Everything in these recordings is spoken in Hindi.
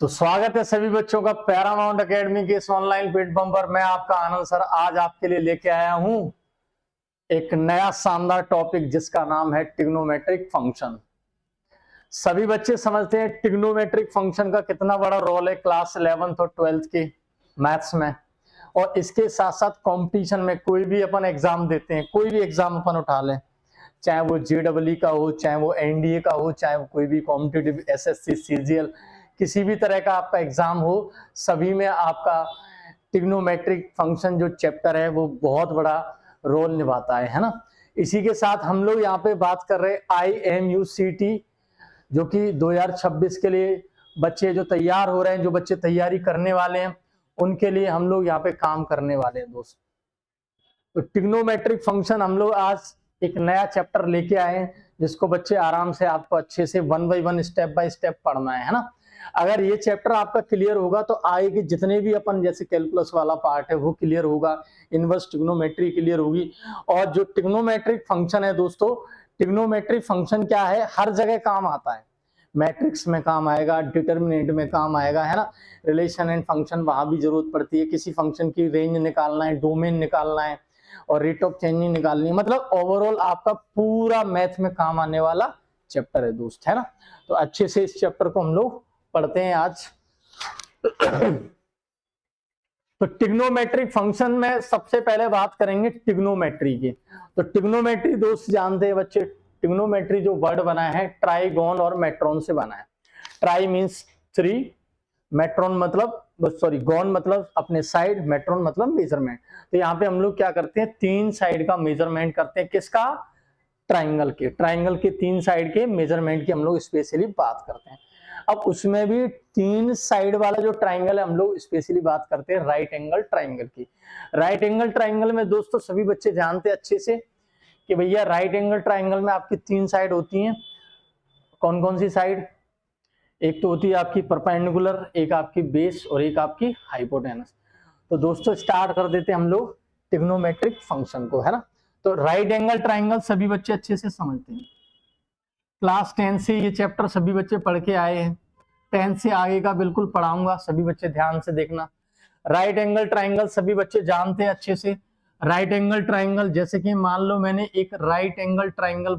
तो स्वागत है सभी बच्चों का पैरामाउंट एकेडमी के इस ऑनलाइन प्लेटफॉर्म पर। मैं आपका आनंद सर आज आपके लिए लेके आया हूं एक नया शानदार टॉपिक जिसका नाम है ट्रिग्नोमेट्रिक फंक्शन। सभी बच्चे समझते हैं ट्रिग्नोमेट्रिक फंक्शन का कितना बड़ा रोल है क्लास 11th और 12th के मैथ्स में। और इसके साथ साथ कंपटीशन में कोई भी अपन एग्जाम देते हैं, कोई भी एग्जाम अपन उठा लें, चाहे वो जेईई का हो, चाहे वो एनडीए का हो, चाहे वो कोई भी कॉम्पिटिटिव एसएससी सीजीएल किसी भी तरह का आपका एग्जाम हो, सभी में आपका ट्रिग्नोमेट्रिक फंक्शन जो चैप्टर है वो बहुत बड़ा रोल निभाता है ना। इसी के साथ हम लोग यहाँ पे बात कर रहे हैं IMUCT, जो कि 2026 के लिए बच्चे जो तैयार हो रहे हैं, जो बच्चे तैयारी करने वाले हैं, उनके लिए हम लोग यहाँ पे काम करने वाले हैं दोस्त। तो ट्रिग्नोमेट्रिक फंक्शन हम लोग आज एक नया चैप्टर लेके आए हैं जिसको बच्चे आराम से आपको अच्छे से 1 बाय 1 स्टेप बाय स्टेप पढ़ना है ना। अगर ये चैप्टर आपका क्लियर होगा तो आगे के जितने भी अपन जैसे कैलकुलस वाला पार्ट है वो क्लियर होगा, इनवर्स ट्रिग्नोमेट्री क्लियर होगी। और जो ट्रिग्नोमेट्रिक फंक्शन है दोस्तों, ट्रिग्नोमेट्रिक फंक्शन क्या है, हर जगह काम आता है। मैट्रिक्स में काम आएगा, डिटर्मिनेंट में काम आएगा, है ना। रिलेशन एंड फंक्शन वहां भी जरूरत पड़ती है, किसी फंक्शन की रेंज निकालना है, डोमेन निकालना है और रेट ऑफ चेंजिंग निकालनी है। मतलब ओवरऑल आपका पूरा मैथ में काम आने वाला चैप्टर है दोस्त, है ना। तो अच्छे से इस चैप्टर को हम लोग पढ़ते हैं आज। तो ट्रिग्नोमेट्रिक फंक्शन में सबसे पहले बात करेंगे ट्रिग्नोमेट्री की। तो ट्रिग्नोमेट्री दोस्त जानते हैं बच्चे, ट्रिग्नोमेट्री जो वर्ड बना है ट्राइगोन और मेट्रॉन से बना है। ट्राई मींस 3, मेट्रॉन मतलब गोन मतलब अपने साइड, मेट्रॉन मतलब मेजरमेंट। तो यहाँ पे हम लोग क्या करते हैं, 3 साइड का मेजरमेंट करते हैं। किसका? ट्राइंगल के 3 साइड के मेजरमेंट की हम लोग स्पेशली बात करते हैं। अब उसमें भी 3 साइड वाला जो ट्राइंगल है हम लोग स्पेशली बात करते हैं राइट एंगल ट्राइंगल की। राइट एंगल ट्राइंगल में दोस्तों सभी बच्चे जानते हैं अच्छे से कि भैया राइट एंगल ट्राइंगल में आपकी 3 साइड होती हैं। कौन कौन सी साइड? एक तो होती है आपकी परपेंडिकुलर, एक आपकी बेस और एक आपकी हाइपोटेनस। तो दोस्तों स्टार्ट कर देते हैं हम लोग ट्रिग्नोमेट्रिक फंक्शन को, है ना। तो राइट एंगल ट्राइंगल सभी बच्चे अच्छे से समझते हैं। क्लास 10 से ये चैप्टर सभी बच्चे पढ़ के आए हैं, 10 से आगे का बिल्कुल पढ़ाऊंगा, सभी बच्चे ध्यान से देखना। राइट एंगल ट्राइंगल सभी बच्चे जानते हैं अच्छे से। राइट एंगल ट्राइंगल जैसे कि मान लो मैंने एक राइट एंगल ट्राइंगल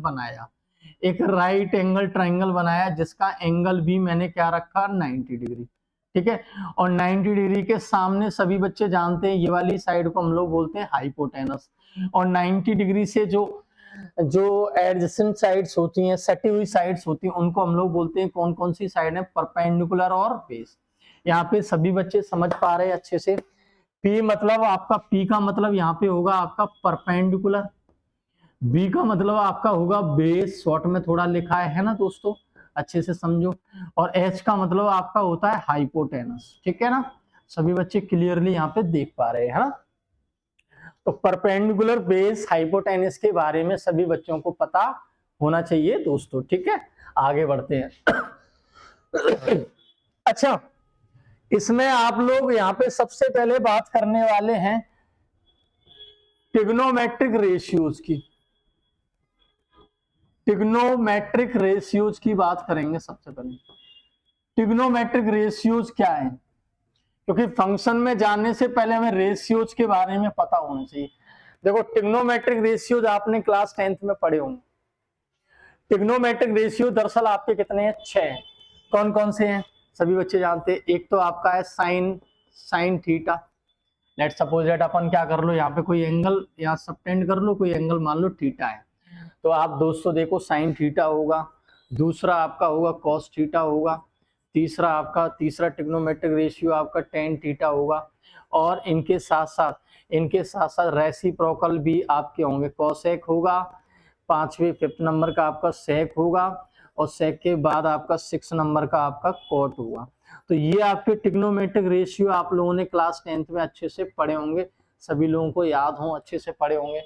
बनाया, जिसका एंगल भी मैंने क्या रखा, 90 डिग्री, ठीक है। और 90 डिग्री के सामने सभी बच्चे जानते हैं ये वाली साइड को हम लोग बोलते हैं हाइपोटेनस। और 90 डिग्री से जो एडजेसेंट साइड्स होती हैं, सटी हुई साइड्स होती हैं, उनको हम लोग बोलते हैं कौन कौन सी साइड है, परपेंडिकुलर और बेस। यहाँ पे सभी बच्चे समझ पा रहे हैं अच्छे से। पी मतलब आपका, पी का मतलब यहाँ पे होगा आपका परपेंडिकुलर, बी का मतलब आपका होगा बेस, शॉर्ट में थोड़ा लिखा है ना दोस्तों, अच्छे से समझो। और एच का मतलब आपका होता है हाइपोटेनस, ठीक है ना। सभी बच्चे क्लियरली यहाँ पे देख पा रहे हैं, है ना। तो परपेंडिकुलर, बेस, हाइपोटेनस के बारे में सभी बच्चों को पता होना चाहिए दोस्तों, ठीक है। आगे बढ़ते हैं। अच्छा, इसमें आप लोग यहाँ पे सबसे पहले बात करने वाले हैं ट्रिग्नोमेट्रिक रेशियोज की। ट्रिग्नोमेट्रिक रेशियोज की बात करेंगे सबसे पहले। ट्रिग्नोमेट्रिक रेशियोज क्या है, क्योंकि फंक्शन में जानने से पहले हमें रेशियोज के बारे में पता होना चाहिए। देखो ट्रिग्नोमेट्रिक रेशियोज आपने क्लास 10th में पढ़े होंगे। ट्रिग्नोमेट्रिक रेशियो दरअसल आपके कितने हैं, 6 हैं। कौन कौन से हैं सभी बच्चे जानते हैं। एक तो आपका है sine theta. Let suppose that अपन क्या कर लो, यहाँ पे कोई एंगल यहाँ सबटेंड कर लो, कोई एंगल मान लो थीटा है, तो आप दोस्तों देखो साइन थीटा होगा, दूसरा आपका होगा कॉस थीटा होगा, तीसरा ट्रिग्नोमेट्रिक रेशियो आपका टेन थीटा होगा। और इनके साथ साथ रेसिप्रोकल भी आपके होंगे, कॉसेक होगा, 5th नंबर का आपका सेक होगा, और सेक के बाद आपका 6 नंबर का आपका कॉट होगा। तो ये आपके ट्रिग्नोमेट्रिक रेशियो आप लोगों ने क्लास 10th में अच्छे से पढ़े होंगे, सभी लोगों को याद हो, अच्छे से पढ़े होंगे।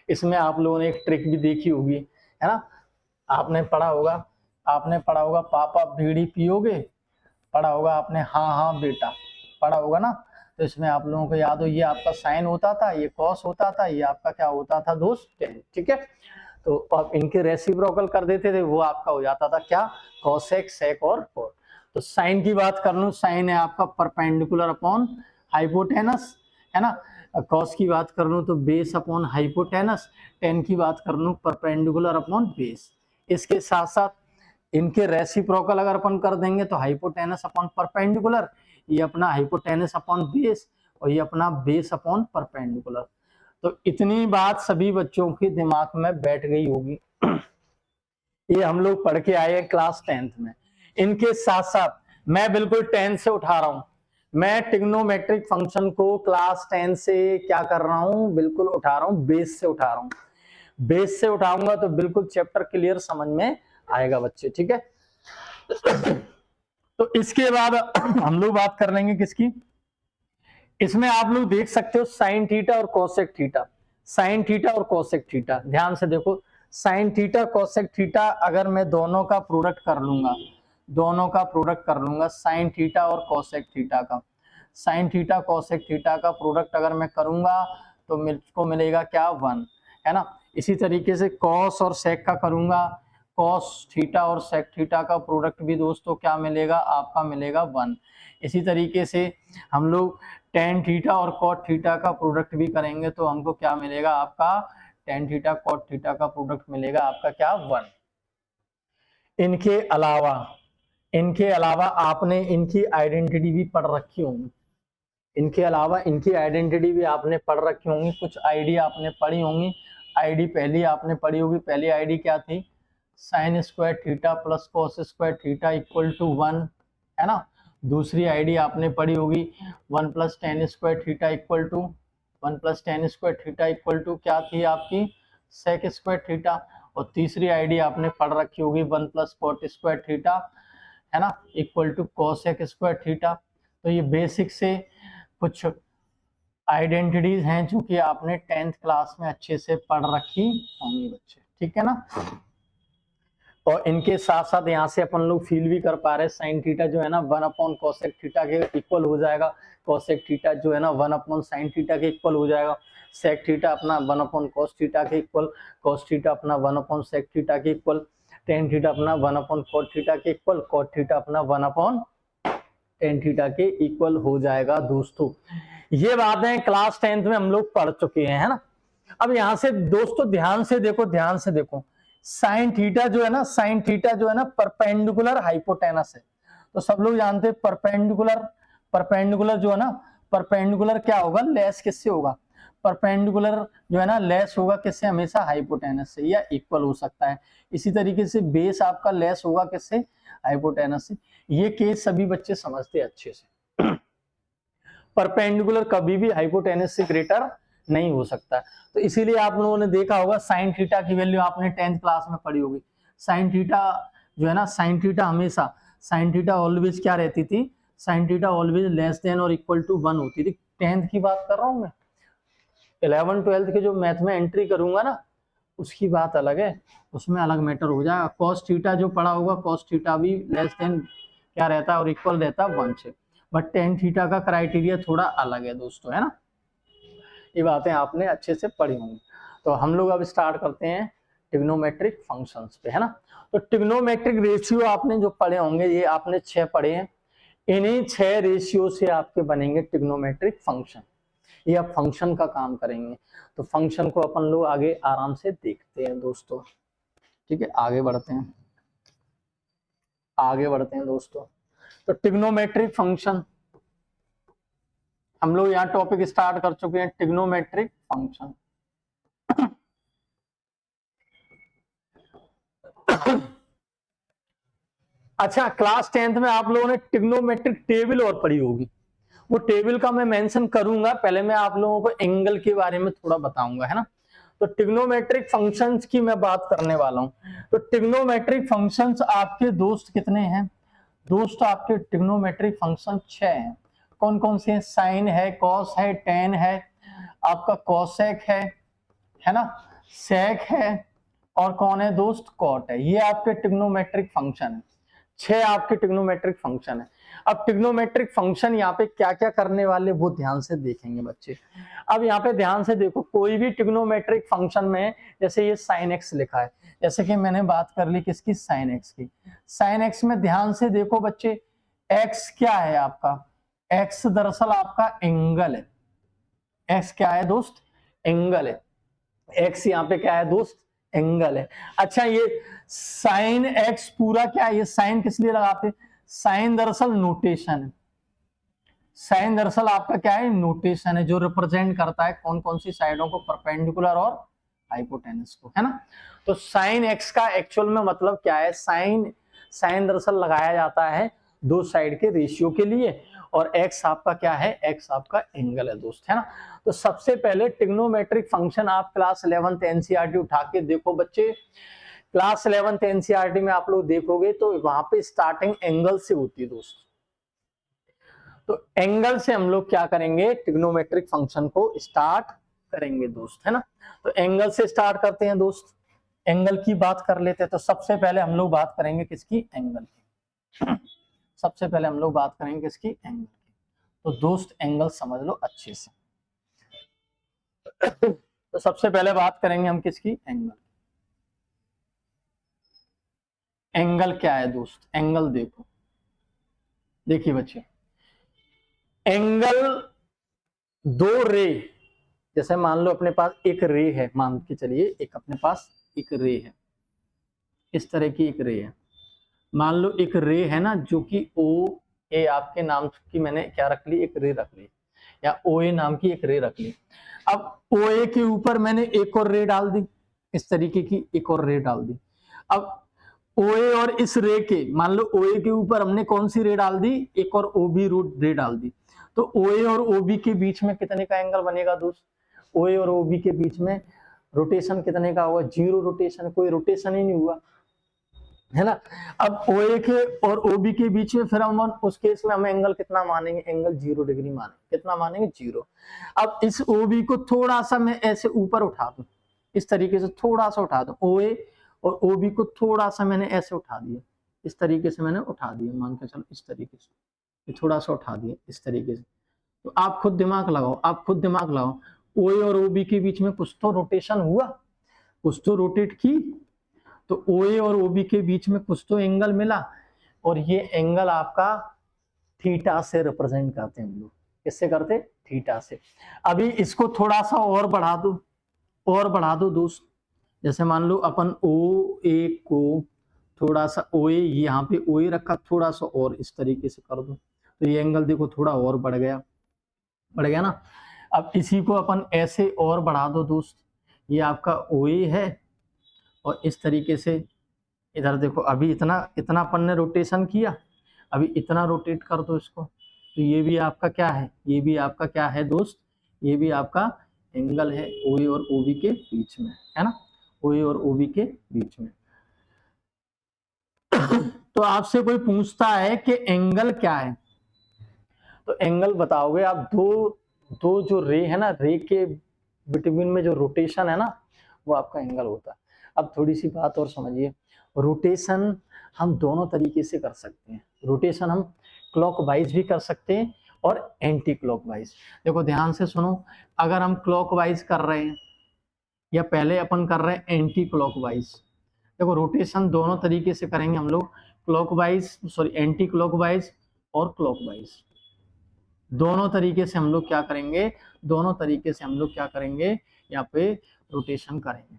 इसमें आप लोगों ने एक ट्रिक भी देखी होगी, है ना। आपने पढ़ा होगा पापा बीड़ी पियोगे, पढ़ा होगा आपने हाँ हाँ बेटा, पढ़ा होगा ना। तो इसमें आप लोगों को याद हो, ये आपका साइन होता था, ये कॉस होता था, ये आपका क्या होता था दोस्त, टेन, ठीक है। तो आप इनके रेसिप्रोकल कर देते थे, वो आपका हो जाता था क्या, कॉसेक, सेक और कोट। तो साइन की बात कर लूं, साइन है आपका परपेंडिकुलर अपॉन हाइपोटेनस, है ना। कॉस की बात कर लूं तो बेस अपॉन हाइपोटेनस, टेन की बात कर लूं परपेंडिकुलर अपॉन बेस। इसके साथ साथ इनके रेसिप्रोकल अगर अपन कर देंगे तो हाइपोटेनस अपॉन परपेंडिकुलर, ये अपना हाइपोटेनस अपॉन बेस और ये अपना बेस अपॉन परपेंडिकुलर। तो इतनी बात सभी बच्चों के दिमाग में बैठ गई होगी। ये हम लोग पढ़ के आए हैं क्लास 10th में। इनके साथ साथ मैं बिल्कुल 10 से उठा रहा हूं, मैं ट्रिग्नोमेट्रिक फंक्शन को क्लास 10 से क्या कर रहा हूं, बिल्कुल उठा रहा हूं, बेस से उठा रहा हूं। बेस से उठाऊंगा तो बिल्कुल चैप्टर क्लियर समझ में आएगा बच्चे, ठीक है। तो इसके बाद हम लोग बात कर लेंगे किसकी, इसमें आप लोग देख सकते हो साइन थीटा और कोसेक थीटा, साइन थीटा और कोसेक थीटा। ध्यान से देखो, साइन थीटा कोसेक थीटा अगर मैं दोनों का प्रोडक्ट कर लूंगा, दोनों का प्रोडक्ट कर लूंगा, साइन थीटा और कोसेक थीटा का, साइन थीटा कोसेक थीटा का प्रोडक्ट अगर मैं करूंगा तो मुझको मिलेगा क्या, 1, है ना। इसी तरीके से कॉस और सेक का करूंगा, कॉस थीटा और सेक थीटा का प्रोडक्ट भी दोस्तों क्या मिलेगा, आपका मिलेगा 1। इसी तरीके से हम लोग टेन थीटा और कॉट थीटा का प्रोडक्ट भी करेंगे तो हमको क्या मिलेगा, आपका टेन थीटा कॉट थीटा का प्रोडक्ट मिलेगा आपका क्या, 1। इनके अलावा आपने इनकी आइडेंटिटी भी पढ़ रखी होंगी, इनके अलावा इनकी आइडेंटिटी भी आपने पढ़ रखी होंगी, कुछ आईडी आपने पढ़ी होंगी। आईडी पहली आपने पढ़ी होगी, पहली आईडी क्या थी, sine square theta plus cos square theta equal to 1, है ना। दूसरी आईडी आपने पढ़ी होगी 1 plus tan square theta equal to, 1 plus tan square theta equal to क्या थी आपकी, सेक स्क्वायर थीटा। और तीसरी आईडी आपने पढ़ रखी होगी 1 प्लस कॉट स्क्वायर थीटा, है ना, equal to cosec square theta. तो ये बेसिक से कुछ आइडेंटिटीज हैं जो कि आपने 10th क्लास में अच्छे से पढ़ रखी होंगी बच्चे, ठीक है ना। और इनके साथ साथ यहाँ से अपन लोग फील भी कर पा रहे हैं साइन थीटा जो है ना 1 अपॉन कोसेक थीटा के इक्वल हो जाएगा, कोसेक थीटा जो है ना 1 अपॉन साइन थीटा के इक्वल हो जाएगा, सेक थीटा अपना 1 अपॉन कोस थीटा के इक्वल, कोस थीटा अपना 1 अपॉन सेक थीटा के इक्वल, टेन थीटा अपना 1 अपॉन कोट थीटा के इक्वल, कोट थीटा अपना 1 अपॉन टेन थीटा के इक्वल हो जाएगा दोस्तों। ये बातें क्लास 10th में हम लोग पढ़ चुके हैं, है ना। अब यहाँ से दोस्तों ध्यान से देखो, ध्यान से देखो, साइन थीटा जो है ना, साइन थीटा जो है ना परपेंडिकुलर हाइपोटेनस है। तो सब लोग जानते हैं परपेंडिकुलर, परपेंडिकुलर जो है ना, परपेंडिकुलर क्या होगा, लेस किससे होगा, परपेंडिकुलर जो है ना लेस होगा किससे, हमेशा हाइपोटेनस से, या इक्वल हो सकता है। इसी तरीके से बेस आपका लेस होगा किससे, हाइपोटेनस से। ये केस सभी बच्चे समझते हैं अच्छे से। परपेंडिकुलर कभी भी हाइपोटेनस से ग्रेटर नहीं हो सकता। तो इसीलिए आप लोगों ने देखा होगा साइन थीटा की वैल्यू आपने 10th क्लास में पढ़ी होगी। साइन थीटा जो है ना, साइन थीटा हमेशा, साइन थीटा ऑलवेज क्या रहती थी, sine theta always less than और इक्वल टू 1 होती थी। 10th की बात कर रहा हूं मैं, 11 12th के जो मैथ में एंट्री करूंगा ना उसकी बात अलग है, उसमें अलग मैटर हो जाएगा। कॉस थीटा जो पढ़ा होगा, कॉस थीटा भी लेस देन क्या रहता है और इक्वल रहता है 1 से, बट टेन थीटा का क्राइटेरिया थोड़ा अलग है दोस्तों, है ना। ये बातें आपने अच्छे से पढ़ी होंगी। तो हम लोग अब स्टार्ट करते हैं ट्रिग्नोमेट्रिक फंक्शंस पे, है ना। तो ट्रिग्नोमेट्रिक रेशियो आपने जो पढ़े होंगे, ये आपने 6 पढ़े हैं, इन्हीं 6 रेशियो से आपके बनेंगे ट्रिग्नोमेट्रिक फंक्शन। ये अब फंक्शन का काम करेंगे, तो फंक्शन को अपन लोग आगे आराम से देखते हैं दोस्तों, ठीक है। आगे बढ़ते हैं, आगे बढ़ते हैं दोस्तों। तो ट्रिग्नोमेट्रिक फंक्शन हम लोग यहाँ टॉपिक स्टार्ट कर चुके हैं, ट्रिग्नोमेट्रिक फंक्शन। अच्छा, क्लास 10th में आप लोगों ने ट्रिग्नोमेट्रिक टेबल और पढ़ी होगी, वो टेबल का मैं मेंशन करूंगा, पहले मैं आप लोगों को एंगल के बारे में थोड़ा बताऊंगा, है ना। तो ट्रिग्नोमेट्रिक फंक्शंस की मैं बात करने वाला हूं। तो ट्रिग्नोमेट्रिक फंक्शंस आपके दोस्त कितने हैं दोस्त, आपके ट्रिग्नोमेट्रिक फंक्शन 6 हैं। कौन कौन से हैं, साइन है, कॉस है, टेन है, आपका कॉसेक है ना, सेक है, और कौन है दोस्त, कॉट है। ये आपके ट्रिग्नोमेट्रिक फंक्शन है, 6 आपके ट्रिग्नोमेट्रिक फंक्शन है। अब ट्रिग्नोमेट्रिक फंक्शन यहाँ पे क्या क्या करने वाले वो ध्यान से देखेंगे बच्चे। अब यहाँ पे ध्यान से देखो, कोई भी ट्रिग्नोमेट्रिक फंक्शन में, जैसे ये साइन एक्स लिखा है, जैसे कि मैंने बात कर ली किसकी, साइन एक्स की। साइन एक्स में ध्यान से देखो बच्चे, एक्स क्या है आपका, एक्स दरअसल आपका एंगल है। एक्स क्या है दोस्त, एंगल है। एक्स यहाँ पे क्या है दोस्त, एंगल है। अच्छा ये साइन एक्स पूरा क्या है, ये साइन किस लिए लगाते, साइन दरअसल नोटेशन है। साइन दरअसल आपका क्या है, नोटेशन है जो रिप्रेजेंट करता है कौन कौन सी साइडों को, परपेंडिकुलर और हाइपोटेनस को, है ना। तो साइन एक्स का एक्चुअल में मतलब क्या है, साइन साइन दरअसल लगाया जाता है दो साइड के रेशियो के लिए, और एक्स आपका क्या है, एक्स आपका एंगल है दोस्त, है ना। तो सबसे पहले ट्रिग्नोमेट्रिक फंक्शन आप क्लास 11th एनसीईआरटी उठा के देखो बच्चे। क्लास 11th एनसीईआरटी में आप लोग देखोगे तो वहां पे स्टार्टिंग एंगल से होती है दोस्त। तो एंगल से हम लोग क्या करेंगे, ट्रिग्नोमेट्रिक फंक्शन को स्टार्ट करेंगे दोस्त, है ना। तो एंगल से स्टार्ट करते हैं दोस्त, एंगल की बात कर लेते हैं। तो सबसे पहले हम लोग बात करेंगे किसकी, एंगल की। सबसे पहले हम लोग बात करेंगे किसकी, एंगल की। तो दोस्त एंगल समझ लो अच्छे से। तो सबसे पहले बात करेंगे हम किसकी, एंगल। एंगल क्या है दोस्त, एंगल देखो, देखिए बच्चे, एंगल दो रे, जैसे मान लो अपने पास एक रे है, मान के चलिए एक अपने पास एक रे है, इस तरह की एक रे है। मान लो एक रे है ना, जो कि ओ ए आपके नाम की मैंने क्या रख ली, एक रे रख ली, या ओ ए नाम की एक रे रख ली। अब ओ ए के ऊपर मैंने एक और रे डाल दी, इस तरीके की एक और रे डाल दी। अब ओ ए और इस रे के, मान लो ओ ए के ऊपर हमने कौन सी रे डाल दी, एक और ओ बी रूट रे डाल दी। तो ओ ए और ओ बी के बीच में कितने का एंगल बनेगा दोस्त, ओ ए और ओ बी के बीच में रोटेशन कितने का हुआ, जीरो रोटेशन, कोई रोटेशन ही नहीं हुआ, है ना। अब ओ ए के और ओ बी के बीच में फिर हम उस केस में हम एंगल कितना मानेंगे, एंगल 0 डिग्री मानेंगे, कितना मानेंगे, 0। अब इस ओ बी को थोड़ा सा मैं ऐसे ऊपर उठा दूं, इस तरीके से थोड़ा सा उठा दूं, ओ ए और ओ बी को थोड़ा सा मैंने ऐसे उठा दिया, इस तरीके से मैंने उठा दिया, मान के चलो इस तरीके से थोड़ा सा उठा दिया इस तरीके से। तो आप खुद दिमाग लगाओ, आप खुद दिमाग लगाओ, ओ ए और ओ बी के बीच में कुछ तो रोटेशन हुआ, कुछ तो रोटेट की, तो ओ ए और ओ बी के बीच में कुछ तो एंगल मिला, और ये एंगल आपका थीटा से रिप्रेजेंट करते हैं हम लोग, किससे करते, थीटा से। अभी इसको थोड़ा सा और बढ़ा दो, और बढ़ा दो दोस्त, जैसे मान लो अपन ओ ए को थोड़ा सा, ओ ए यहाँ पे ओ ए रखा, थोड़ा सा और इस तरीके से कर दो, तो ये एंगल देखो थोड़ा और बढ़ गया, बढ़ गया ना। अब इसी को अपन ऐसे और बढ़ा दो दोस्त, ये आपका ओ ए है, और इस तरीके से इधर देखो, अभी इतना इतना अपन ने रोटेशन किया, अभी इतना रोटेट कर दो इसको, तो ये भी आपका क्या है, ये भी आपका क्या है दोस्त, ये भी आपका एंगल है ओ ए और ओ बी के बीच में, है ना, ओ ए और ओ बी के बीच में। तो आपसे कोई पूछता है कि एंगल क्या है, तो एंगल बताओगे आप, दो दो जो रे है ना, रे के बिटवीन में जो रोटेशन है ना, वो आपका एंगल होता है। अब थोड़ी सी बात और समझिए, रोटेशन हम दोनों तरीके से कर सकते हैं, रोटेशन हम क्लॉकवाइज भी कर सकते हैं और एंटी क्लॉकवाइज। देखो ध्यान से सुनो, अगर हम क्लॉकवाइज कर रहे हैं या पहले अपन कर रहे हैं एंटी क्लॉकवाइज, देखो रोटेशन दोनों तरीके से करेंगे हम लोग, क्लॉकवाइज सॉरी एंटी क्लॉकवाइज और क्लॉकवाइज, दोनों तरीके से हम लोग क्या करेंगे, दोनों तरीके से हम लोग क्या करेंगे, यहाँ पे रोटेशन करेंगे।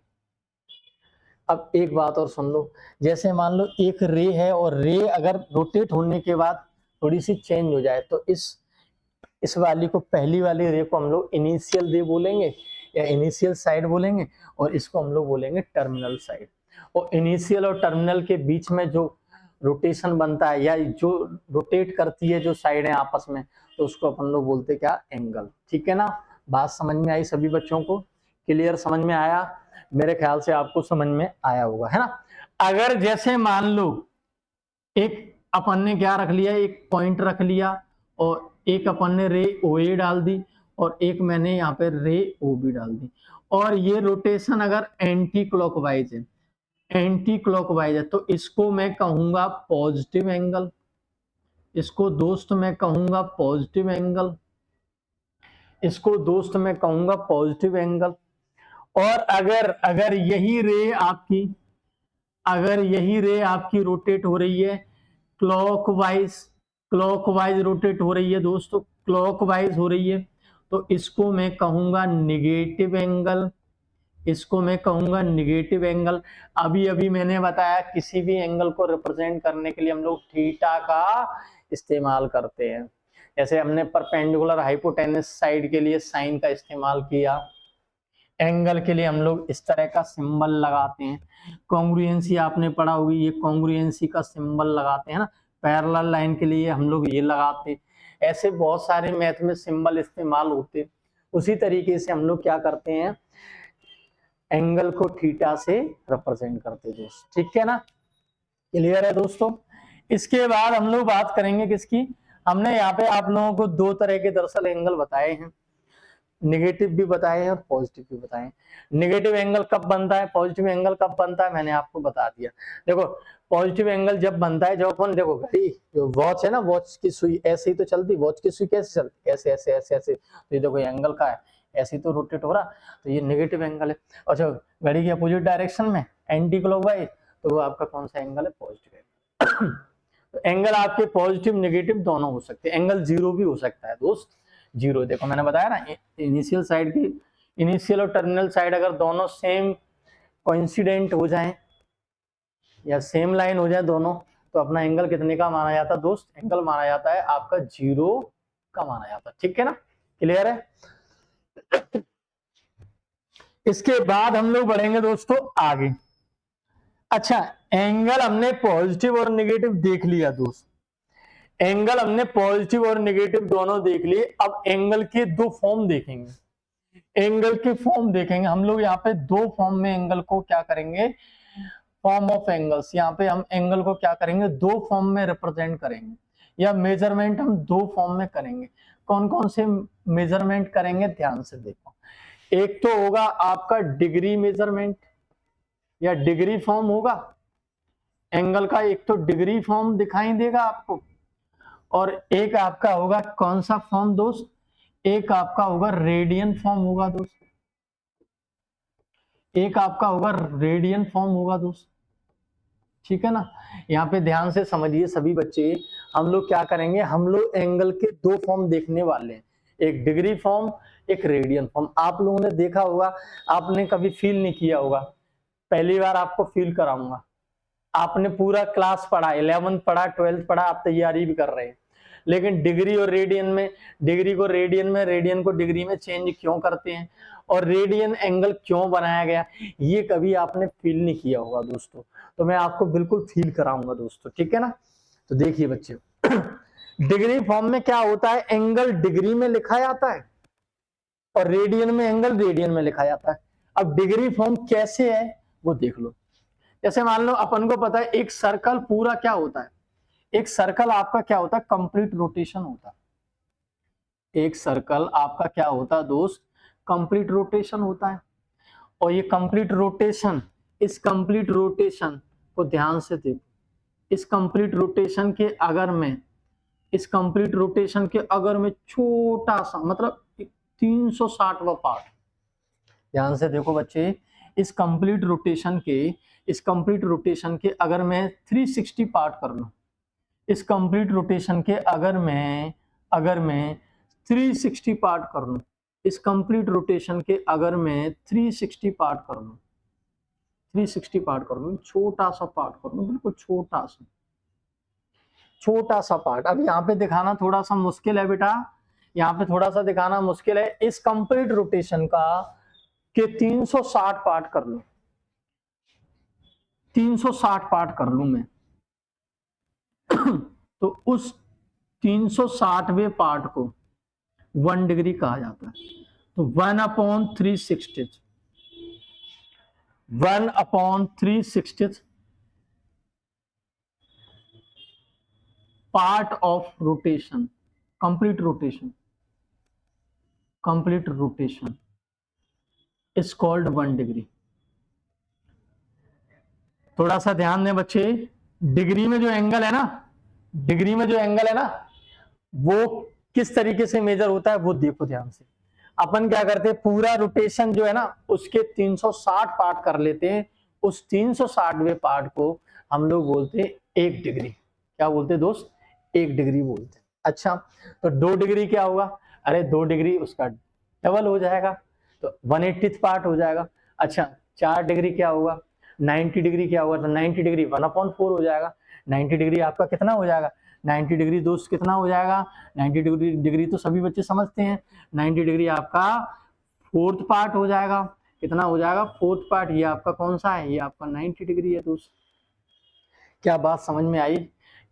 अब एक बात और सुन लो, जैसे मान लो एक रे है, और रे अगर रोटेट होने के बाद थोड़ी सी चेंज हो जाए, तो इस वाली को, पहली वाली रे को हम लोग इनिशियल रे बोलेंगे या इनिशियल साइड बोलेंगे, और इसको हम लोग बोलेंगे टर्मिनल साइड। और इनिशियल और टर्मिनल के बीच में जो रोटेशन बनता है, या जो रोटेट करती है जो साइड है आपस में, तो उसको अपन लोग बोलते क्या, एंगल। ठीक है ना, बात समझ में आई सभी बच्चों को, क्लियर, समझ में आया, मेरे ख्याल से आपको समझ में आया होगा, है ना। अगर जैसे मान लो एक अपन ने क्या रख लिया, एक पॉइंट रख लिया, और एक अपन ने रे ओ ए डाल दी, और एक मैंने यहाँ पे रे ओ बी डाल दी, और ये रोटेशन अगर एंटी क्लॉकवाइज है, एंटी क्लॉकवाइज है, तो इसको मैं कहूंगा पॉजिटिव एंगल, इसको दोस्त मैं कहूंगा पॉजिटिव एंगल, इसको दोस्त मैं कहूंगा पॉजिटिव एंगल। और अगर अगर यही रे आपकी, अगर यही रे आपकी रोटेट हो रही है क्लॉकवाइज, क्लॉकवाइज रोटेट हो रही है दोस्तों, क्लॉकवाइज हो रही है, तो इसको मैं कहूंगा निगेटिव एंगल, इसको मैं कहूंगा निगेटिव एंगल। अभी अभी मैंने बताया किसी भी एंगल को रिप्रेजेंट करने के लिए हम लोग थीटा का इस्तेमाल करते हैं। जैसे हमने परपेंडिकुलर हाइपोटेनस साइड के लिए साइन का इस्तेमाल किया, एंगल के लिए हम लोग इस तरह का सिंबल लगाते हैं। कॉन्ग्रुएंसी आपने पढ़ा होगी, ये कॉन्ग्रुएंसी का सिंबल लगाते हैं ना। पैरेलल लाइन के लिए हम लोग ये लगाते हैं। ऐसे बहुत सारे मैथ में सिंबल इस्तेमाल होते हैं। उसी तरीके से हम लोग क्या करते हैं, एंगल को थीटा से रिप्रेजेंट करते हैं दोस्त, ठीक है ना, क्लियर है दोस्तों। इसके बाद हम लोग बात करेंगे किसकी, हमने यहाँ पे आप लोगों को दो तरह के दरअसल एंगल बताए हैं, नेगेटिव भी बताए हैं और पॉजिटिव भी बताए हैं। नेगेटिव एंगल कब बनता है, पॉजिटिव एंगल कब बनता है, मैंने आपको बता दिया। देखो पॉजिटिव एंगल जब बनता है, जब अपन देखो घड़ी जो वॉच है ना, वॉच की सुई ऐसे ही तो चलती, वॉच की सुई कैसे चलती, ऐसे ऐसे ऐसे ऐसे, तो ये देखो एंगल का है, ऐसे ही तो रोटेट हो रहा, तो ये नेगेटिव एंगल है। और जब घड़ी की अपोजिट डायरेक्शन में एंटी क्लॉकवाइज, तो वो आपका कौन सा एंगल है, पॉजिटिव एंगल। तो एंगल आपके पॉजिटिव नेगेटिव दोनों हो सकते हैं, एंगल जीरो भी हो सकता है दोस्त। जीरो देखो मैंने बताया ना, इनिशियल साइड की, इनिशियल और टर्मिनल साइड अगर दोनों सेम कोइंसिडेंट हो जाएं या सेम लाइन हो जाए दोनों, तो अपना एंगल कितने का माना जाता है दोस्त, एंगल माना जाता है आपका जीरो का माना जाता है, ठीक है ना, क्लियर है। इसके बाद हम लोग बढ़ेंगे दोस्तों आगे। अच्छा, एंगल हमने पॉजिटिव और नेगेटिव देख लिया दोस्त, एंगल हमने पॉजिटिव और नेगेटिव दोनों देख लिए। अब एंगल के दो फॉर्म देखेंगे, एंगल के फॉर्म देखेंगे हम लोग। यहाँ पे दो फॉर्म में एंगल को क्या करेंगे, फॉर्म ऑफ एंगल्स, यहाँ पे हम एंगल को क्या करेंगे, दो फॉर्म में रिप्रेजेंट करेंगे, या मेजरमेंट हम दो फॉर्म में करेंगे। कौन कौन से मेजरमेंट करेंगे, ध्यान से देखो। एक तो होगा आपका डिग्री मेजरमेंट, या डिग्री फॉर्म होगा एंगल का, एक तो डिग्री फॉर्म दिखाई देगा आपको, और एक आपका होगा कौन सा फॉर्म दोस्त, एक आपका होगा रेडियन फॉर्म होगा दोस्त, एक आपका होगा रेडियन फॉर्म होगा दोस्त, ठीक है ना। यहाँ पे ध्यान से समझिए सभी बच्चे, हम लोग क्या करेंगे, हम लोग एंगल के दो फॉर्म देखने वाले हैं, एक डिग्री फॉर्म, एक रेडियन फॉर्म। आप लोगों ने देखा होगा, आपने कभी फील नहीं किया होगा, पहली बार आपको फील कराऊंगा। आपने पूरा क्लास पढ़ा, 11th पढ़ा, 12th पढ़ा, आप तैयारी भी कर रहे हैं, लेकिन डिग्री और रेडियन में, डिग्री को रेडियन में, रेडियन को डिग्री में चेंज क्यों करते हैं, और रेडियन एंगल क्यों बनाया गया, ये कभी आपने फील नहीं किया होगा दोस्तों। तो मैं आपको बिल्कुल फील कराऊंगा दोस्तों, ठीक है ना। तो देखिए बच्चे, डिग्री फॉर्म में क्या होता है, एंगल डिग्री में लिखा जाता है और रेडियन में एंगल रेडियन में लिखा जाता है। अब डिग्री फॉर्म कैसे है वो देख लो। जैसे मान लो अपन को पता है एक सर्कल पूरा क्या होता है, एक सर्कल आपका क्या होता है, कंप्लीट रोटेशन होता है। एक सर्कल आपका क्या होता है दोस्त, कंप्लीट रोटेशन होता है। और ये कंप्लीट रोटेशन, इस कंप्लीट रोटेशन को ध्यान से देखो, इस कंप्लीट रोटेशन के अगर मैं, इस कंप्लीट रोटेशन के अगर मैं छोटा सा मतलब 360वां पार्ट, ध्यान से देखो बच्चे, इस कंप्लीट रोटेशन के, इस कंप्लीट रोटेशन के अगर मैं 360 पार्ट कर लूं, इस कंप्लीट रोटेशन के अगर मैं 360 पार्ट कर लूं, इस कंप्लीट रोटेशन के अगर मैं 360 पार्ट कर लूं, 360 पार्ट कर लूं, छोटा सा पार्ट कर लूं, बिल्कुल छोटा सा, छोटा सा पार्ट। अब यहाँ पे दिखाना थोड़ा सा मुश्किल है बेटा, यहाँ पे थोड़ा सा दिखाना मुश्किल है। इस कंप्लीट रोटेशन का के 360 पार्ट कर लूं, 360 पार्ट कर लूं मैं, तो उस 360वें पार्ट को 1 डिग्री कहा जाता है। तो 1/360, 1/360 part of rotation, complete rotation, complete rotation is called 1 degree. थोड़ा सा ध्यान दें बच्चे, डिग्री में जो एंगल है ना, डिग्री में जो एंगल है ना, वो किस तरीके से मेजर होता है वो देखो ध्यान से। अपन क्या करते हैं, पूरा रोटेशन जो है ना उसके 360 पार्ट कर लेते हैं, उस 360वें पार्ट को हम लोग बोलते हैं 1 डिग्री। क्या बोलते हैं दोस्त, 1 डिग्री बोलते हैं। अच्छा, तो 2 डिग्री क्या होगा? अरे 2 डिग्री उसका डबल हो जाएगा, तो 1/80 पार्ट हो जाएगा। अच्छा, 4 डिग्री क्या होगा? 90 डिग्री क्या होगा? तो 90 डिग्री 1/4 हो जाएगा। 90 डिग्री आपका कितना हो जाएगा? 90 डिग्री दोस्त कितना हो जाएगा? 90 डिग्री तो सभी बच्चे समझते हैं। 90 डिग्री आपका 4th पार्ट हो जाएगा। कितना हो जाएगा? 4th part. ये आपका कौन सा है? ये आपका 90 डिग्री है दोस्त। क्या बात समझ में आई?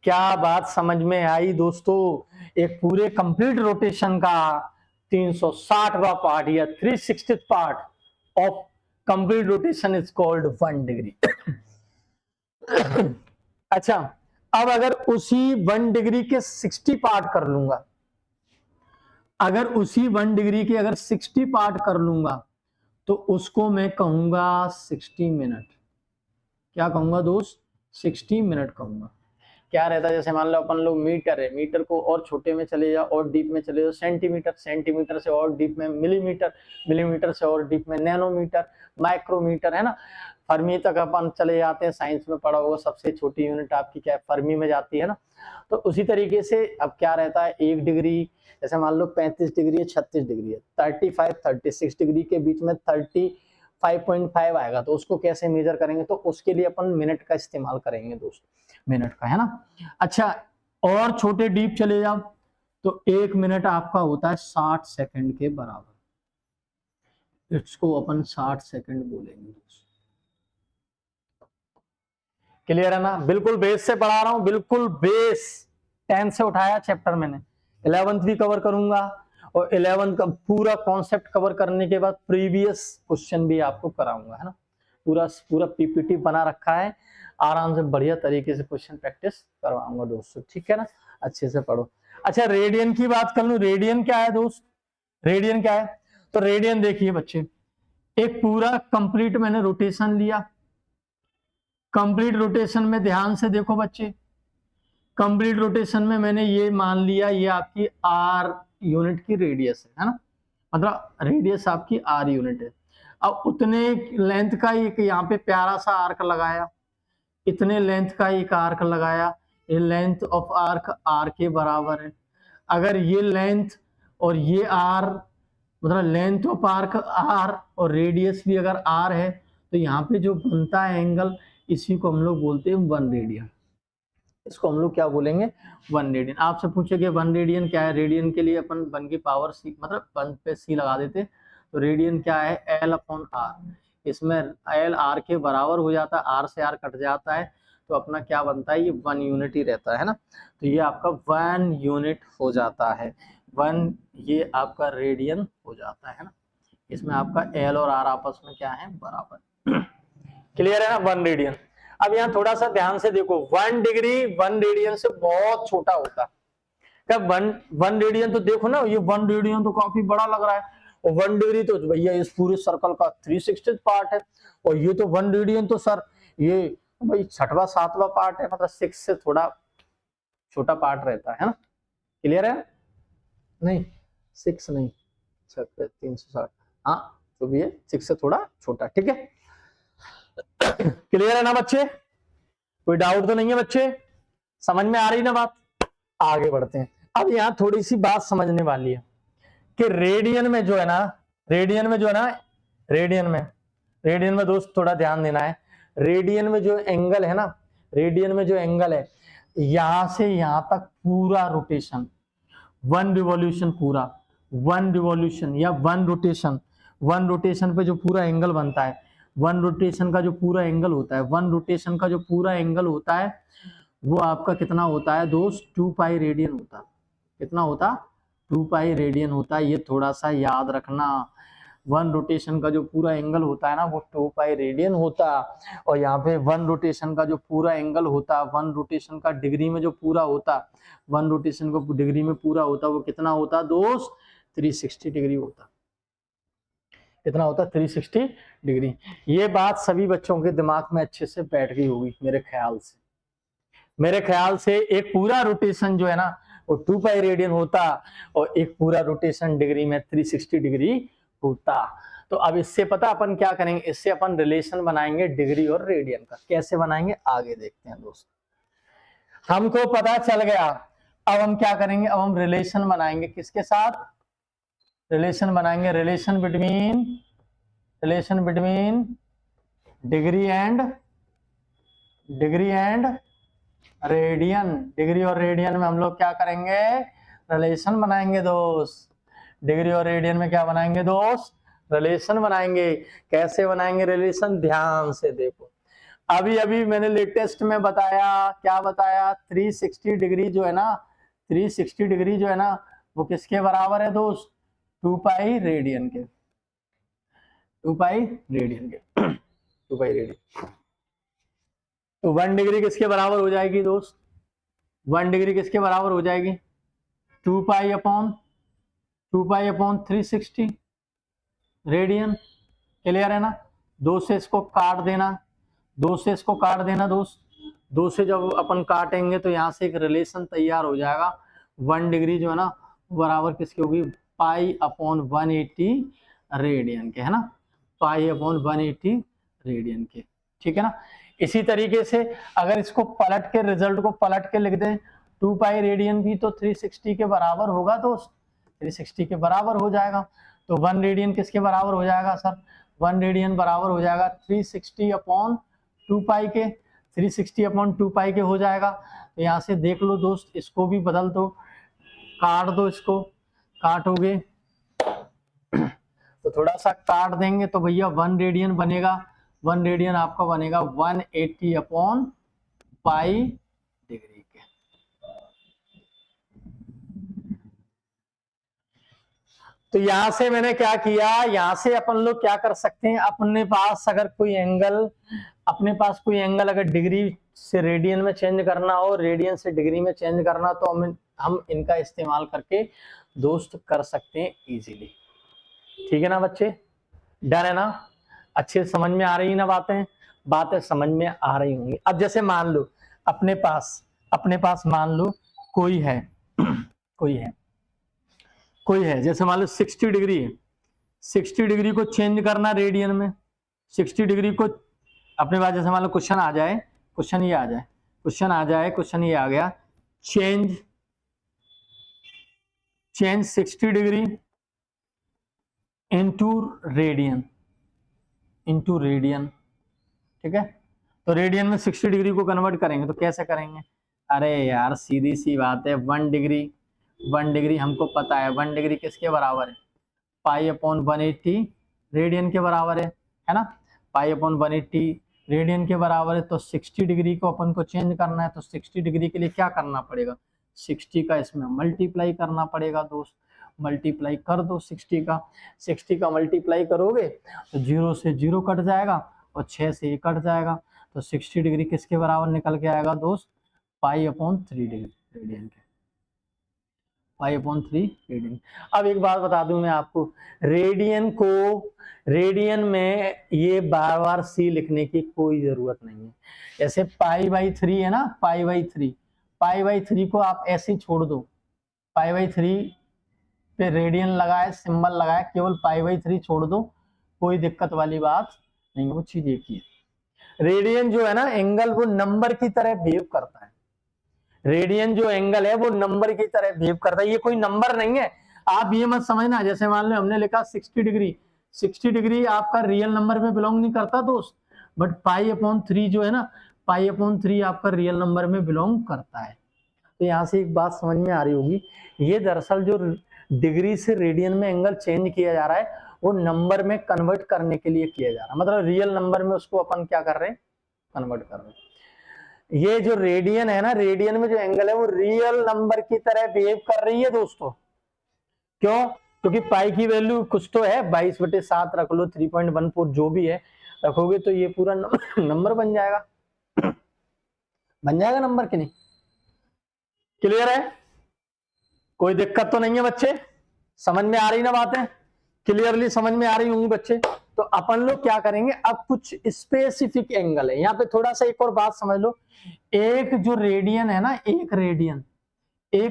क्या बात समझ में आई दोस्तों? एक पूरे कंप्लीट रोटेशन का 360वां पार्ट या 360th part of complete rotation is called 1 degree. अच्छा, अब अगर उसी 1 डिग्री के 60 पार्ट कर लूंगा, अगर उसी 1 डिग्री के अगर 60 पार्ट कर लूंगा तो उसको मैं कहूंगा 60 मिनट। क्या कहूंगा दोस्त? 60 मिनट कहूंगा। क्या रहता है, जैसे मान लो अपन लोग मीटर है, मीटर को और छोटे में चले जाओ और डीप में चले जाओ सेंटीमीटर, सेंटीमीटर से और डीप में मिलीमीटर, मिलीमीटर से और डीप में नैनोमीटर, माइक्रोमीटर, है ना। फर्मी तक अपन चले जाते हैं, साइंस में पढ़ा होगा, सबसे छोटी यूनिट आपकी क्या है? फर्मी में जाती है ना। तो उसी तरीके से अब क्या रहता है, 1 डिग्री, जैसे मान लो 35 डिग्री है, 36 डिग्री है, 35 36 डिग्री के बीच में 35.5 आएगा, तो उसको कैसे मेजर करेंगे? तो उसके लिए अपन मिनट का इस्तेमाल करेंगे दोस्त, मिनट का, है ना। अच्छा, और छोटे डीप चले जाओ तो 1 मिनट आपका होता है 60 सेकंड के बराबर। इसको अपन 60 सेकंड बोलेंगे दोस्त। क्लियर है ना? बिल्कुल बेस से पढ़ा रहा हूं, बिल्कुल बेस 10 से उठाया चैप्टर मैंने, 11th भी कवर करूंगा और 11th का पूरा कॉन्सेप्ट कवर करने के बाद प्रीवियस क्वेश्चन भी आपको कराऊंगा, है ना। पूरा पीपीटी बना रखा है, आराम से बढ़िया तरीके से क्वेश्चन प्रैक्टिस करवाऊंगा दोस्तों, ठीक है ना। अच्छे से पढ़ो। अच्छा, रेडियन की बात कर लूं, रेडियन क्या है दोस्त? रेडियन क्या है? तो रेडियन देखिए बच्चे, एक पूरा कंप्लीट मैंने रोटेशन लिया। कंप्लीट रोटेशन में ध्यान से देखो बच्चे, कंप्लीट रोटेशन में मैंने ये मान लिया ये आपकी आर यूनिट की रेडियस है ना, मतलब रेडियस आपकी आर यूनिट है। अब उतने लेंथ का एक यहाँ पे प्यारा सा आर्क लगाया, इतने लेंथ का एक आर्क लगाया, ये लेंथ ऑफ आर्क आर के बराबर है। अगर ये लेंथ और ये आर, मतलब लेंथ ऑफ आर्क आर और रेडियस भी अगर आर है, तो यहाँ पे जो बनता है एंगल, इसी को हम लोग बोलते हैं 1 रेडियन। इसको हम लोग क्या बोलेंगे? 1 रेडियन। आपसे पूछेंगे 1 रेडियन क्या है? रेडियन के लिए अपन 1 की पावर सी, मतलब 1 पे सी लगा देते। तो रेडियन क्या है? L/R। इसमें L R के बराबर हो जाता है, R से R कट जाता है, तो अपना क्या बनता है? ये 1 यूनिट ही रहता है ना। तो ये आपका 1 यूनिट हो जाता है, 1 ये आपका रेडियन हो जाता है ना। इसमें आपका L और R आपस में क्या है? बराबर। क्लियर है ना? 1 रेडियन। अब यहाँ थोड़ा सा ध्यान से देखो, 1 डिग्री 1 रेडियन से बहुत छोटा होता है। कब 1 रेडियन तो देखो ना, ये 1 रेडियन तो काफी बड़ा लग रहा है, और 1 डिग्री तो भैया इस पूरे सर्कल का 360 पार्ट है, और ये तो 1 रेडियन तो सर ये भाई 6वां 7वां पार्ट है, मतलब 6 से थोड़ा छोटा पार्ट रहता है ना। क्लियर है? नहीं 6 नहीं, 360, हाँ तो भी 6 से थोड़ा छोटा, ठीक है। क्लियर है ना बच्चे? कोई डाउट तो नहीं है बच्चे? समझ में आ रही ना बात? आगे बढ़ते हैं। अब यहां थोड़ी सी बात समझने वाली है कि रेडियन में जो है ना, रेडियन में दोस्त थोड़ा ध्यान देना है। रेडियन में जो एंगल है ना, रेडियन में जो एंगल है, यहां से यहां तक पूरा रोटेशन, 1 रिवॉल्यूशन पूरा, 1 रिवॉल्यूशन या 1 रोटेशन, 1 रोटेशन पे जो पूरा एंगल बनता है, 1 रोटेशन का जो पूरा एंगल होता है, 1 रोटेशन का जो पूरा एंगल होता है, वो आपका कितना होता है दोस्त? 2 पाई रेडियन होता। कितना होता? 2 पाई रेडियन होता है। ये थोड़ा सा याद रखना, 1 रोटेशन का जो पूरा एंगल होता है ना, वो 2 पाई रेडियन होता। और यहाँ पे 1 रोटेशन का जो पूरा एंगल होता, 1 रोटेशन का डिग्री में जो पूरा होता, 1 रोटेशन को डिग्री में पूरा होता, वो कितना होता दोस्त? 360 डिग्री होता। कितना होता? 360 डिग्री। ये बात सभी बच्चों के दिमाग में अच्छे से बैठ गई होगी मेरे ख्याल से। मेरे ख्याल से एक पूरा रोटेशन जो है ना, वो 2 पाई रेडियन होता, और एक पूरा रोटेशन डिग्री में 360 डिग्री होता। तो अब इससे पता अपन क्या करेंगे, इससे अपन रिलेशन बनाएंगे डिग्री और रेडियन का। कैसे बनाएंगे आगे देखते हैं दोस्त। हमको पता चल गया अब हम क्या करेंगे, अब हम रिलेशन बनाएंगे किसके साथ, रिलेशन बनाएंगे, relation between degree and radian. Degree और रेडियन में हम लोग क्या करेंगे, रिलेशन बनाएंगे दोस्त। डिग्री और रेडियन में क्या बनाएंगे दोस्त, रिलेशन बनाएंगे। कैसे बनाएंगे रिलेशन, ध्यान से देखो। अभी अभी मैंने लेटेस्ट में बताया, क्या बताया, 360 डिग्री जो है ना, 360 डिग्री जो है ना, वो किसके बराबर है दोस्त, 2 पाई रेडियन के, 2 पाई रेडियन के 2 पाई रेडियन। तो 1 डिग्री किसके बराबर हो जाएगी दोस्त, 1 डिग्री किसके बराबर हो जाएगी, 2 पाई अपॉन 360 रेडियन। क्लियर है ना, 2 से इसको काट देना, 2 से इसको काट देना दोस्त। 2 से जब अपन काटेंगे तो यहाँ से एक रिलेशन तैयार हो जाएगा। 1 डिग्री जो है ना बराबर किसकी होगी, पाई अपॉन 180 रेडियन के, है ना, पाई अपॉन 180 रेडियन के। ठीक है ना। इसी तरीके से अगर इसको पलट के, रिजल्ट को पलट के लिख दें, 2 पाई रेडियन भी तो 360 के बराबर होगा दोस्त, 360 के बराबर हो जाएगा। तो 1 रेडियन किसके बराबर हो जाएगा सर, 1 रेडियन बराबर हो जाएगा 360 अपॉन 2 पाई के, 360 अपॉन 2 पाई के हो जाएगा। तो यहाँ से देख लो दोस्त, इसको भी बदल दो, काट दो, इसको काटोगे तो थोड़ा सा काट देंगे तो भैया 1 रेडियन बनेगा, 1 रेडियन आपका बनेगा 180 अपॉन पाई डिग्री के। तो यहां से मैंने क्या किया, यहां से अपन लोग क्या कर सकते हैं, अपने पास अगर कोई एंगल, अपने पास कोई एंगल अगर डिग्री से रेडियन में चेंज करना हो, रेडियन से डिग्री में चेंज करना, तो हम इनका इस्तेमाल करके दोस्त कर सकते हैं इजीली। ठीक है ना बच्चे, डन है ना, अच्छे समझ में आ रही ना बातें, बातें समझ में आ रही होंगी। अब जैसे मान लो अपने पास मान लो कोई है कोई है जैसे मान लो 60 डिग्री है, 60 डिग्री को चेंज करना रेडियन में, 60 डिग्री को अपने पास जैसे मान लो क्वेश्चन आ जाए, क्वेश्चन ये आ गया, चेंज 60 डिग्री इनटू रेडियन, ठीक है। तो रेडियन में 60 डिग्री को कन्वर्ट करेंगे तो कैसे करेंगे, अरे यार सीधी सी बात है, 1 डिग्री हमको पता है, 1 डिग्री किसके बराबर है, पाई अपॉन 180 रेडियन के बराबर है ना, पाई अपॉन 180 रेडियन के बराबर है। तो 60 डिग्री को अपन को चेंज करना है, तो 60 डिग्री के लिए क्या करना पड़ेगा, 60 का इसमें मल्टीप्लाई करना पड़ेगा दोस्त, मल्टीप्लाई कर दो 60 का मल्टीप्लाई करोगे तो 0 से 0 कट जाएगा और 6 से 1 कट जाएगा। तो 60 डिग्री किसके बराबर निकल के आएगा दोस्त, पाई अपॉन 3 डिग्री रेडियन के, पाई अपॉन 3 रेडियन। अब एक बात बता दूं मैं आपको, रेडियन में ये बार बार सी लिखने की कोई जरूरत नहीं है। जैसे पाई बाई 3 है ना, पाई बाई 3 को आप ऐसे ही छोड़ दो, पाई बाई 3 पे रेडियन लगाए, सिंबल लगाए, केवल पाई बाई 3 छोड़ दो, कोई दिक्कत वाली बात नहीं। वो चीज एक ही है, रेडियन जो है ना एंगल, वो नंबर की तरह बिहेव करता है, रेडियन जो एंगल है वो नंबर की तरह बिहेव करता है, ये कोई नंबर नहीं है। आप ये मत समझना, जैसे मान लो हमने लिखा 60 डिग्री, 60 डिग्री आपका रियल नंबर में बिलोंग नहीं करता दोस्त, बट पाई अपॉन 3 जो है ना, पाई अपॉन 3 आपका रियल नंबर में बिलोंग करता है। तो यहाँ से एक बात समझ में आ रही होगी, ये दरअसल जो डिग्री से रेडियन में एंगल चेंज किया जा रहा है वो नंबर में कन्वर्ट करने के लिए किया जा रहा है, मतलब रियल नंबर में उसको अपन क्या कर रहे हैं, कन्वर्ट कर रहे हैं। ये जो रेडियन है ना, रेडियन में जो एंगल है वो रियल नंबर की तरह बिहेव कर रही है दोस्तों। क्यों, क्योंकि पाई की वैल्यू कुछ तो है, 22/7 रख लो, 3.14 जो भी है रखोगे तो ये पूरा नंबर बन जाएगा, नंबर की नहीं। क्लियर है, कोई दिक्कत तो नहीं है बच्चे, समझ में आ रही ना बातें, क्लियरली समझ में आ रही होंगी बच्चे। तो अपन लोग क्या करेंगे, अब कुछ स्पेसिफिक एंगल है यहाँ पे, थोड़ा सा एक और बात समझ लो, एक जो रेडियन है ना, एक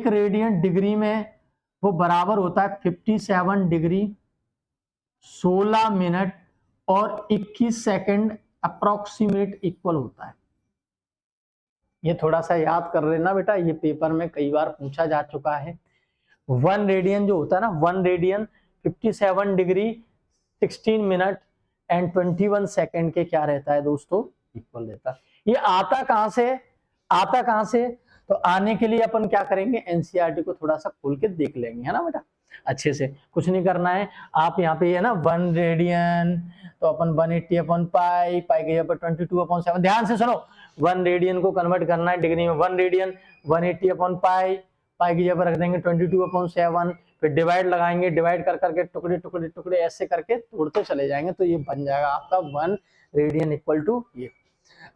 रेडियन डिग्री में वो बराबर होता है 57 डिग्री 16 मिनट और 21 सेकंड अप्रोक्सीमेट इक्वल होता है। ये थोड़ा सा याद कर लेना बेटा, ये पेपर में कई बार पूछा जा चुका है। 1 रेडियन जो होता है ना, 1 radian 57 degree 16 minute and 21 second के क्या रहता है दोस्तों, इक्वल रहता है। ये आता कहां से, आता कहां से, तो आने के लिए अपन क्या करेंगे, एनसीईआरटी को थोड़ा सा खोल के देख लेंगे, है ना बेटा, अच्छे से। कुछ नहीं करना है, आप यहाँ पे है ना 1 रेडियन, तो अपन 180 अपन पाई, पाई के यहाँ पर 22/7, ध्यान से सुनो, 1 रेडियन को कन्वर्ट करना है डिग्री में, 1 रेडियन 180 अपन पाई, पाई की जगह पर रख देंगे 22/7, फिर डिवाइड लगाएंगे, डिवाइड कर करके टुकड़े टुकड़े टुकड़े ऐसे करके तोड़ते चले जाएंगे, तो ये बन जाएगा आपका 1 रेडियन इक्वल टू ये।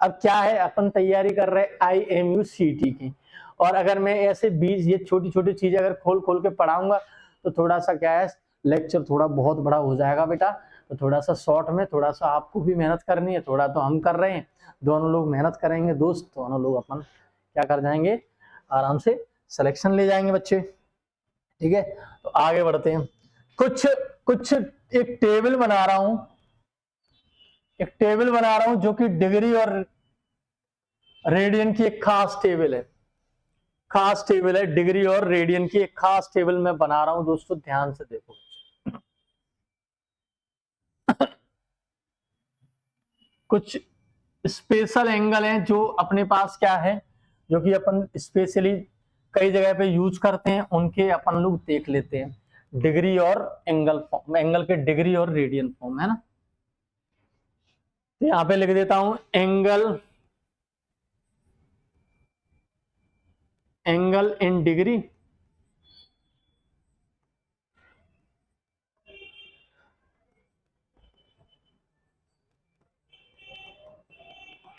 अब क्या है, अपन तैयारी कर रहे हैं IMU-CT की, और अगर मैं ऐसे बीच ये छोटी छोटी चीजें अगर खोल खोल के पढ़ाऊंगा तो थोड़ा सा क्या है, लेक्चर थोड़ा बहुत बड़ा हो जाएगा बेटा, तो थोड़ा सा शॉर्ट में, थोड़ा सा आपको भी मेहनत करनी है, थोड़ा तो हम कर रहे हैं, दोनों लोग मेहनत करेंगे दोस्त, दोनों लोग अपन क्या कर जाएंगे, आराम से सिलेक्शन ले जाएंगे बच्चे, ठीक है। तो आगे बढ़ते हैं, कुछ कुछ एक टेबल बना रहा हूं, एक टेबल बना रहा हूं जो कि डिग्री और रेडियन की एक खास टेबल है, खास टेबल है, डिग्री और रेडियन की एक खास टेबल मैं बना रहा हूं दोस्तों, ध्यान से देखो। कुछ स्पेशल एंगल हैं जो अपने पास क्या है, जो कि अपन स्पेशली कई जगह पे यूज करते हैं, उनके अपन लोग देख लेते हैं, डिग्री और एंगल फॉर्म, एंगल के डिग्री और रेडियन फॉर्म, है ना। तो यहां पे लिख देता हूं angle, angle in degree,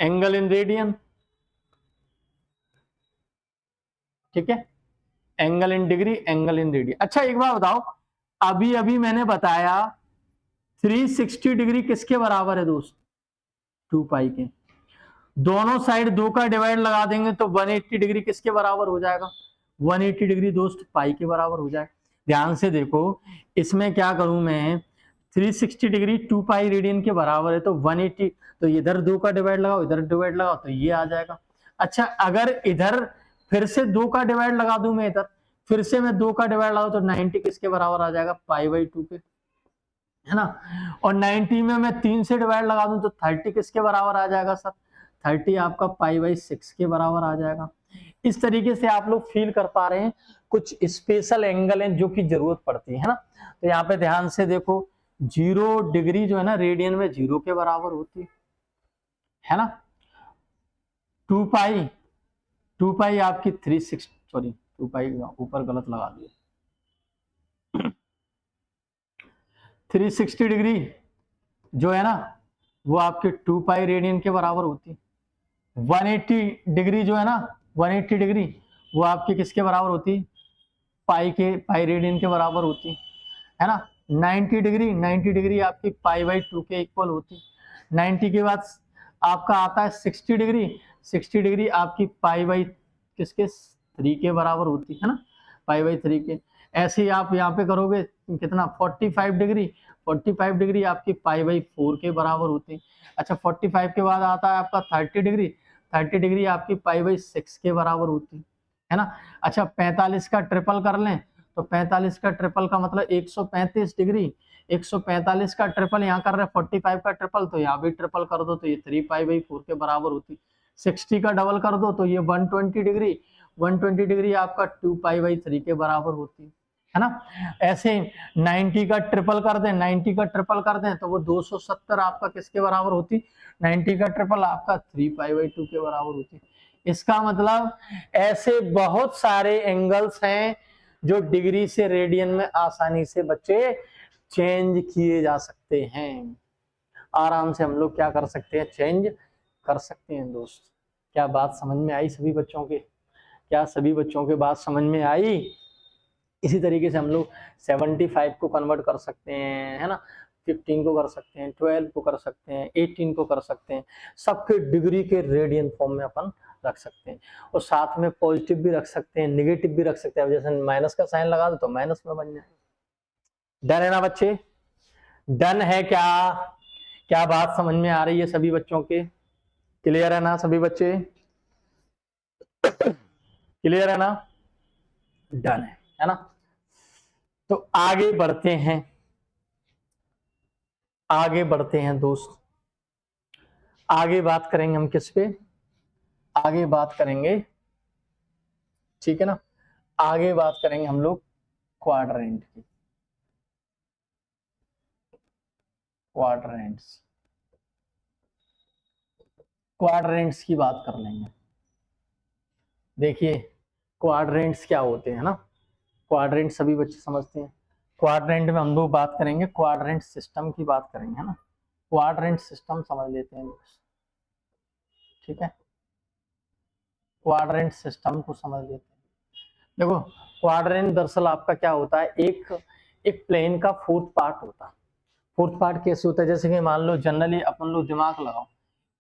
angle in radian, ठीक है, angle in degree, angle in radian. अच्छा एक बात बताओ, अभी अभी मैंने बताया 360 डिग्री किसके बराबर है दोस्त, 2 पाई के, दोनों साइड 2 का डिवाइड लगा देंगे तो 180 डिग्री किसके बराबर हो जाएगा, 180 डिग्री दोस्त पाई के बराबर हो जाएगा। ध्यान से देखो, इसमें क्या करूं मैं, 360 डिग्री 2 पाई रेडियन के बराबर है, तो 180, तो इधर 2 का डिवाइड लगाओ, इधर डिवाइड लगाओ, तो ये आ जाएगा। अच्छा अगर इधर फिर से 2 का डिवाइड लगा दूं मैं, इधर फिर से मैं 2 का डिवाइड लगाऊं, तो 90 किसके बराबर आ जाएगा, पाई/2 के, है ना। और 90 में मैं 3 से डिवाइड लगा दूं तो 30 किसके बराबर आ जाएगा सर, 30 आपका पाई/6 के बराबर आ जाएगा। इस तरीके से आप लोग फील कर पा रहे हैं, कुछ स्पेशल एंगल हैं जो की जरूरत पड़ती है ना। तो यहाँ पे ध्यान से देखो, 0 डिग्री जो है ना रेडियन में 0 के बराबर होती है ना, 2 पाई, 2 पाई आपकी 360, सॉरी 2 पाई ऊपर गलत लगा दिया, 360 डिग्री जो है ना वो आपके 2 पाई रेडियन के बराबर होती, 180 डिग्री जो है ना, 180 डिग्री वो आपके किसके बराबर होती, पाई के, पाई रेडियन के बराबर होती है ना। 90 डिग्री, 90 डिग्री आपकी पाई/2 के इक्वल होती। 90 के बाद आपका आता है 60 डिग्री, 60 डिग्री आपकी किसके 3 के बराबर होती है ना, पाई/3 के। ऐसे ही आप यहाँ पे करोगे कितना, 45 डिग्री, 45 डिग्री आपकी पाई/4 के बराबर होती। अच्छा 45 के बाद आता है आपका 30 डिग्री, 30 डिग्री आपकी पाई/6 के बराबर होती है ना। अच्छा 45 का ट्रिपल कर लें, तो 45 का ट्रिपल का मतलब 135 डिग्री, 145 का ट्रिपल यहाँ कर रहे हैं, 45 का ट्रिपल, तो यहाँ भी ट्रिपल कर दो तो ये 3 पाई/4 के बराबर होती। 60 का डबल कर दो तो ये 120 डिग्री, 120 डिग्री आपका 2 पाई/3 के बराबर होती है ना। ऐसे 90 का ट्रिपल कर दें, 90 का ट्रिपल कर दें तो वो 270 आपका किसके बराबर होती, 90 का ट्रिपल आपका 3 पाई/2 के बराबर होती। इसका मतलब ऐसे बहुत सारे एंगल्स हैं जो डिग्री से रेडियन में आसानी से बच्चे चेंज किए जा सकते हैं, आराम से हम लोग क्या कर सकते हैं, चेंज कर सकते हैं दोस्त। क्या बात समझ में आई सभी बच्चों के, क्या सभी बच्चों के बात समझ में आई। इसी तरीके से हम लोग 75 को कन्वर्ट कर सकते हैं, है ना, 15 को कर सकते हैं, 12 को कर सकते हैं, 18 को कर सकते हैं, सबके डिग्री के रेडियन फॉर्म में अपन रख सकते हैं। और साथ में पॉजिटिव भी रख सकते हैं, नेगेटिव भी रख सकते हैं, जैसे माइनस का साइन लगा दो तो माइनस में बन जाए। डन है ना बच्चे, डन है क्या, क्या बात समझ में आ रही है सभी बच्चों के, क्लियर है ना सभी बच्चे। क्लियर है ना, डन है ना। तो आगे बढ़ते हैं, आगे बढ़ते हैं दोस्त। आगे बात करेंगे हम किस पे, आगे बात करेंगे, ठीक है ना, आगे बात करेंगे हम लोग क्वाड्रेंट की, क्वाड्रेंट्स, क्वाड्रेंट्स की बात कर लेंगे। देखिए क्वाड्रेंट्स क्या होते हैं ना, क्वाड्रेंट सभी बच्चे समझते हैं। क्वाड्रेंट में हम लोग बात करेंगे, क्वाड्रेंट सिस्टम की बात करेंगे, है ना। क्वाड्रेंट सिस्टम समझ लेते हैं, ठीक है, क्वाड्रेंट सिस्टम को समझ लेते हैं। देखो क्वाड्रेंट दरअसल आपका क्या होता है, एक एक प्लेन का फोर्थ पार्ट होता है। फोर्थ पार्ट कैसे होता है, जैसे कि मान लो जनरली अपन लोग दिमाग लगाओ,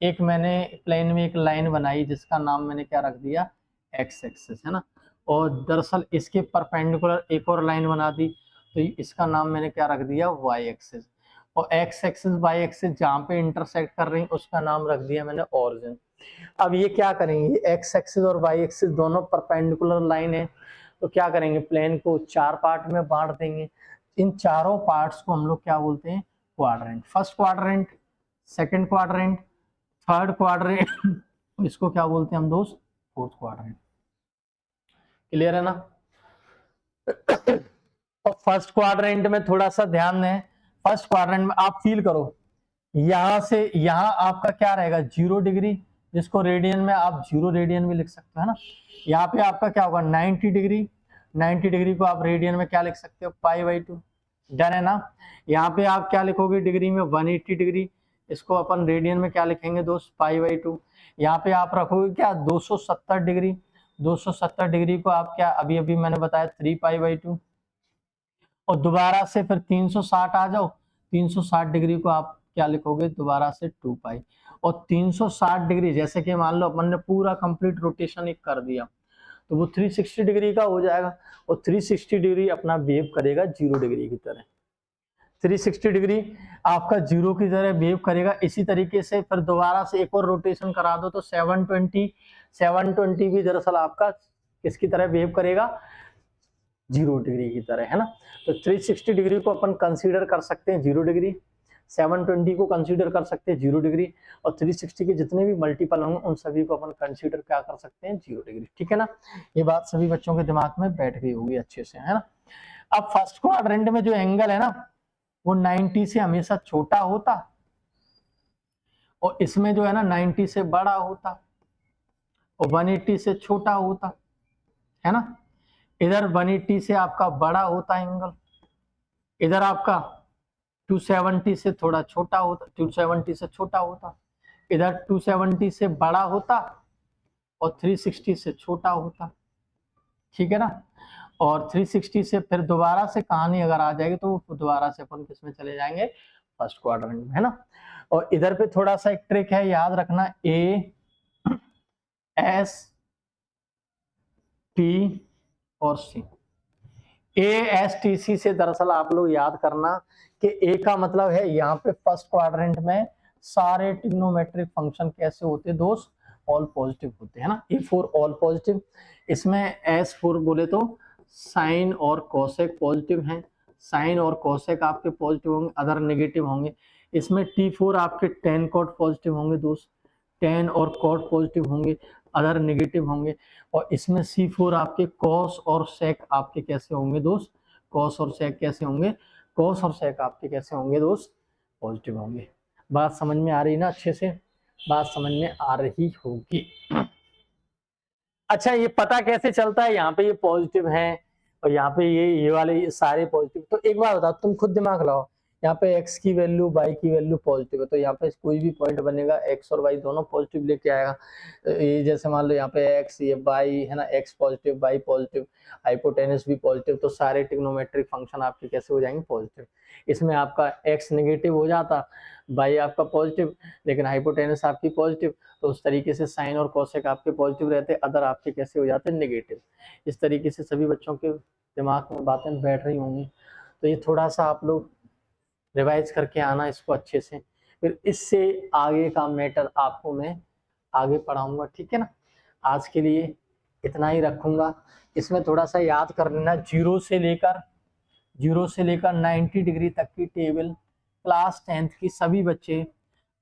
एक मैंने प्लेन में एक लाइन बनाई जिसका नाम मैंने क्या रख दिया, एक्स एक्सिस, है ना। और दरअसल इसके परपेंडिकुलर एक और लाइन बना दी, तो इसका नाम मैंने क्या रख दिया, वाई एक्सिस। और एक्स एक्सिस वाई एक्सिस जहाँ पे इंटरसेक्ट कर रही है उसका नाम रख दिया मैंने ओरिजिन। अब ये क्या करेंगे, एक्स एक्सिस और वाई एक्सिस दोनों परपेंडिकुलर लाइन है, तो क्या करेंगे, प्लेन को चार पार्ट में बांट देंगे। इन चारों पार्ट्स को हम लोग क्या बोलते हैं, quadrant. First quadrant, second quadrant, third quadrant, इसको क्या बोलते हैं हम दोस्त, फोर्थ क्वाड्रेंट। क्लियर है ना। और फर्स्ट क्वाड्रेंट में थोड़ा सा ध्यान दें, फर्स्ट क्वाड्रेंट में आप फील करो, यहां से यहां आपका क्या रहेगा, 0 डिग्री, जिसको रेडियन में आप 0 रेडियन भी लिख सकते हो, है ना। यहाँ पे आपका क्या होगा, 90 डिग्री, 90 डिग्री को आप रेडियन में क्या लिख सकते हो, π/2। डन है ना। यहाँ पे आप क्या लिखोगे डिग्री में, 180 डिग्री, इसको अपन रेडियन में क्या लिखेंगे दोस्त, π/2। यहाँ पे आप रखोगे क्या, 270 डिग्री, 270 डिग्री को आप क्या, अभी अभी मैंने बताया 3π/2। और दोबारा से फिर 360 आ जाओ, 360 डिग्री को आप क्या लिखोगे, दोबारा से 2π। और 360 डिग्री जैसे कि मान लो अपन ने पूरा कंप्लीट रोटेशन एक कर दिया, तो वो 360 डिग्री का हो जाएगा। और 360 डिग्री अपना बिहेव करेगा 0 डिग्री की तरह, 360 डिग्री आपका 0 की तरह बिहेव करेगा। इसी तरीके से फिर दोबारा से एक और रोटेशन करा दो, तो 720 भी दरअसल आपका किसकी तरह बिहेव करेगा, 0 डिग्री की तरह, है ना। तो 360 डिग्री को अपन कंसीडर कर सकते हैं 0 डिग्री, 720 को कंसीडर कर सकते हैं 0 डिग्री, और 360 के जितने भी मल्टीपल होंगे उन सभी को अपन कंसीडर क्या कर सकते हैं, 0 डिग्री। ठीक है ना, ये बात सभी बच्चों के दिमाग में बैठ गई होगी अच्छे से, है ना। अब फर्स्ट क्वाड्रेंट में जो एंगल है ना, वो 90 से हमेशा छोटा होता, और इसमें जो है ना 90 से बड़ा होता, और 180 से छोटा होता, है ना। इधर 180 से आपका बड़ा होता एंगल, इधर आपका 270 से थोड़ा छोटा होता, 270 से छोटा होता, इधर 270 से बड़ा होता, और 360 से छोटा होता। ठीक है ना। और 360 से फिर दोबारा से कहानी अगर आ जाएगी तो दोबारा से अपन किस में चले जाएंगे, फर्स्ट क्वाड्रेंट में, है ना। और इधर पे थोड़ा सा एक ट्रिक है, याद रखना, ए एस टी और सी। ASTC से दरअसल आप लोग याद करना कि ए का मतलब है यहाँ पे फर्स्ट क्वाड्रेंट में सारे ट्रिग्नोमेट्रिक फंक्शन कैसे होते हैं दोस्त, ऑल पॉजिटिव होते हैं ना, ए फॉर ऑल पॉजिटिव। इसमें एस फॉर बोले तो साइन और कोसेक पॉजिटिव हैं, साइन और कोसेक आपके पॉजिटिव होंगे, अदर नेगेटिव होंगे। इसमें T4 आपके टेन कॉट पॉजिटिव होंगे दोस्त, टेन और कॉट पॉजिटिव होंगे, अदर नेगेटिव होंगे। और इसमें C4 आपके कॉस और सेक आपके कैसे होंगे दोस्त, कॉस और सेक कैसे होंगे, कॉस और सेक आपके कैसे होंगे दोस्त, पॉजिटिव होंगे। बात समझ में आ रही ना, अच्छे से बात समझ में आ रही होगी। अच्छा ये पता कैसे चलता है, यहाँ पे ये पॉजिटिव है और यहाँ पे ये वाले ये सारे पॉजिटिव। तो एक बार बताओ, तुम खुद दिमाग लगाओ, यहाँ पे x की वैल्यू y की वैल्यू पॉजिटिव है, तो यहाँ पे कोई भी पॉइंट बनेगा x और y दोनों पॉजिटिव लेके आएगा। तो ये जैसे मान लो यहाँ पे x, ये y है ना, x positive y positive, hypotenuse भी पॉजिटिव, तो सारे ट्रिग्नोमेट्रिक फंक्शन आपके कैसे हो जाएंगे, पॉजिटिव। इसमें आपका x नेगेटिव हो जाता, y आपका पॉजिटिव, लेकिन हाइपोटेनस आपकी पॉजिटिव, तो उस तरीके से साइन और कोसेक आपके पॉजिटिव रहते, अदर आपके कैसे हो जाते, नेगेटिव। इस तरीके से सभी बच्चों के दिमाग में बातें बैठ रही होंगी, तो ये थोड़ा सा आप लोग रिवाइज करके आना इसको अच्छे से, फिर इससे आगे का मैटर आपको मैं आगे पढ़ाऊंगा। ठीक है ना, आज के लिए इतना ही रखूंगा। इसमें थोड़ा सा याद कर लेना, 0 से लेकर 90 डिग्री तक की टेबल क्लास 10th की सभी बच्चे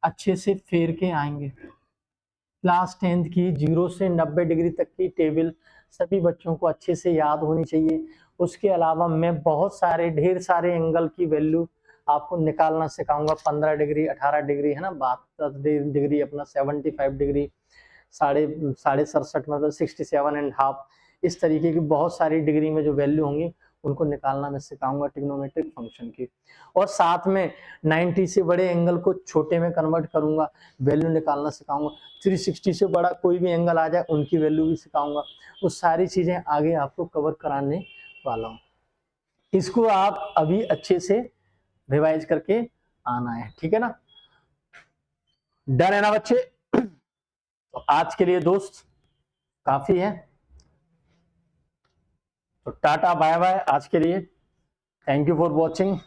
अच्छे से फेर के आएंगे। क्लास 10th की 0 से 90 डिग्री तक की टेबल सभी बच्चों को अच्छे से याद होनी चाहिए। उसके अलावा मैं बहुत सारे ढेर सारे एंगल की वैल्यू आपको निकालना सिखाऊंगा। 15 डिग्री, 18 डिग्री है ना, 72 डिग्री, अपना 75 डिग्री, साढ़े 67 मतलब 67.5, इस तरीके की बहुत सारी डिग्री में जो वैल्यू होंगी उनको निकालना मैं सिखाऊंगा ट्रिग्नोमेट्रिक फंक्शन की। और साथ में 90 से बड़े एंगल को छोटे में कन्वर्ट करूंगा, वैल्यू निकालना सिखाऊंगा। 360 से बड़ा कोई भी एंगल आ जाए उनकी वैल्यू भी सिखाऊंगा। वो सारी चीजें आगे आपको कवर कराने वाला हूँ। इसको आप अभी अच्छे से रिवाइज करके आना है, ठीक है ना। डन है ना बच्चे? तो आज के लिए दोस्त काफी है, तो टाटा बाय बाय आज के लिए। Thank you for watching.